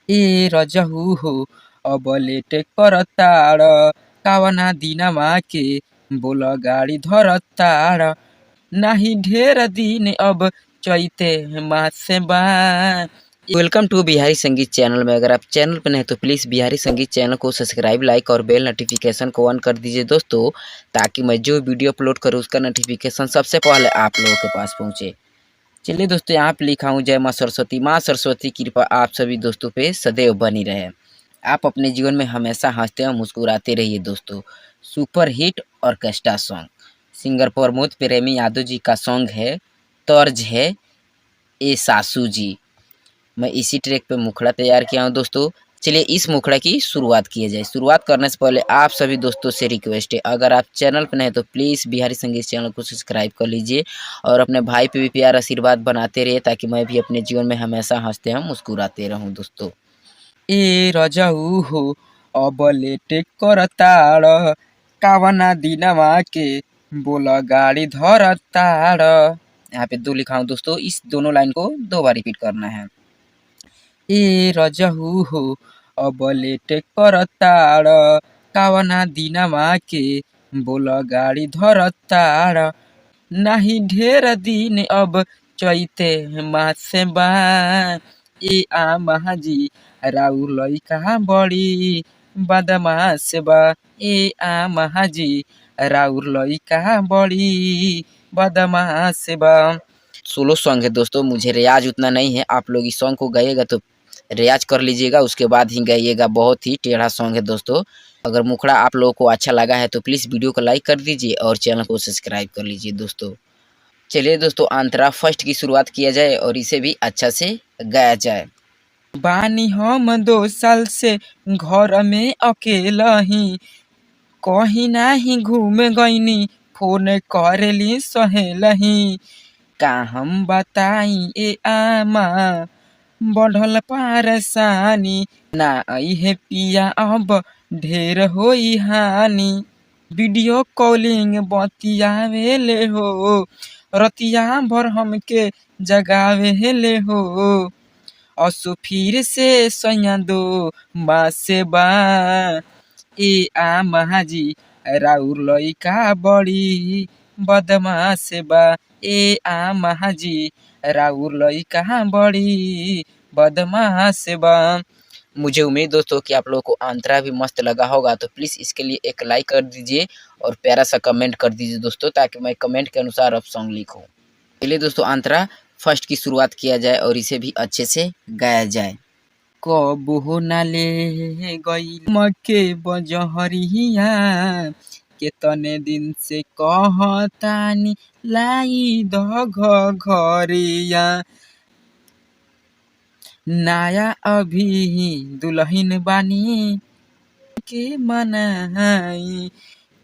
ए रजहू हो अब लेट करताड़ कावना दिनमा के बोल गाड़ी धरताड़ नाही ढेर दिन अब चैते मासे बा। वेलकम टू बिहारी संगीत चैनल में। अगर आप चैनल पर नए तो प्लीज़ बिहारी संगीत चैनल को सब्सक्राइब, लाइक और बेल नोटिफिकेशन को ऑन कर दीजिए दोस्तों, ताकि मैं जो वीडियो अपलोड करूँ उसका नोटिफिकेशन सबसे पहले आप लोगों के पास पहुँचे। चलिए दोस्तों, यहाँ पे लिखा हूँ जय माँ सरस्वती। माँ सरस्वती की कृपा आप सभी दोस्तों पे सदैव बनी रहे। आप अपने जीवन में हमेशा हंसते और मुस्कुराते रहिए दोस्तों। Super hit orchestra song singer Pramod प्रेमी यादव जी का सॉन्ग है, तर्ज है ए सासू जी। मैं इसी ट्रैक पे मुखड़ा तैयार किया हूँ दोस्तों। चलिए इस मुखड़ा की शुरुआत किया जाए। शुरुआत करने से पहले आप सभी दोस्तों से रिक्वेस्ट है, अगर आप चैनल पर नए तो प्लीज़ बिहारी संगीत चैनल को सब्सक्राइब कर लीजिए और अपने भाई पे भी प्यार आशीर्वाद बनाते रहिए, ताकि मैं भी अपने जीवन में हमेशा हंसते हैं मुस्कुराते रहूँ दोस्तों। ए रजऊ हो अब लेटे करताड़ कावना दिनमा के बोल गाड़ी धरताड़। यहाँ पे दो लिखा हूँ दोस्तों, इस दोनों लाइन को दो बार रिपीट करना है। ए रजहू हो अब लेट करताड़ कावना दिनमा के बोल गाड़ी धरताड़ नाही ढेर दिन अब चैते मासे बा। ए आ महाजी राउर लइका बड़ी बदमाश बा। ए आ महाजी राउर लइका बड़ी बदमाश बा। सोलो सॉन्ग है दोस्तों, मुझे रियाज उतना नहीं है। आप लोग इस सॉन्ग को गाइएगा तो रियाज कर लीजिएगा, उसके बाद ही गाइएगा। बहुत ही टेढ़ा सॉन्ग है दोस्तों। अगर मुखड़ा आप लोगों को अच्छा लगा है तो प्लीज़ वीडियो को लाइक कर दीजिए और चैनल को सब्सक्राइब कर लीजिए दोस्तों। चलिए दोस्तों, अंतरा फर्स्ट की शुरुआत किया जाए और इसे भी अच्छा से गाया जाए। बानी हम 2 साल से घर में अकेला ही, कहीं नाही घूमे गईनी, फोन करेली सहेलही। का हम बताई ए आमा बढ़ल परेशानी, ना आई है पिया अब ढेर होई हानि। वीडियो कॉलिंग बतियावेले हो, रतिया भर हमके जगावेले हो। असो फिर से सैया दो मासे बा। ए आ महाजी राउर लइका बड़ी बदमाश बा। ए आ महाजी राउर लइका बड़ी बदमाश बा। मुझे उम्मीद दोस्तों कि आप लोगों को अंतरा भी मस्त लगा होगा, तो प्लीज़ इसके लिए एक लाइक कर दीजिए और प्यारा सा कमेंट कर दीजिए दोस्तों, ताकि मैं कमेंट के अनुसार अब सॉन्ग लिखूँ। चलिए दोस्तों, अंतरा फर्स्ट की शुरुआत किया जाए और इसे भी अच्छे से गाया जाए। कबो ना ले गई मके बजहरिया, केतने दिन से कहतानी लाई द घरिया। नया अभी दुल्हन बानी के मनाई,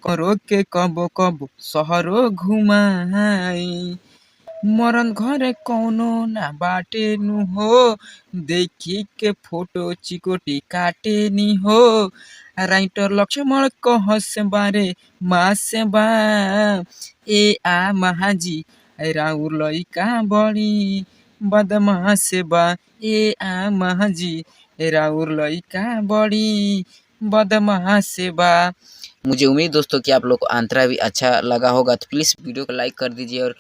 करो के कबो कबो शहरो घुमाई। मरन घरे कौनो ना बाटे नु हो, देखी के फोटो चिकोटी काटे नी हो। राइटर लक्ष्मण कहस बारे मास बा। ए आ महाजी राउर लइका बड़ी बदमाश बा। ए आ महाजी राउर लइका बड़ी बदमाश बा। मुझे उम्मीद दोस्तों कि आप लोग को अंतरा भी अच्छा लगा होगा, तो प्लीज़ वीडियो को लाइक कर दीजिए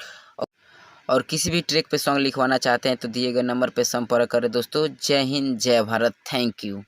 और किसी भी ट्रैक पे सॉन्ग लिखवाना चाहते हैं तो दिए गए नंबर पे संपर्क करें दोस्तों। जय हिंद, जय भारत, थैंक यू।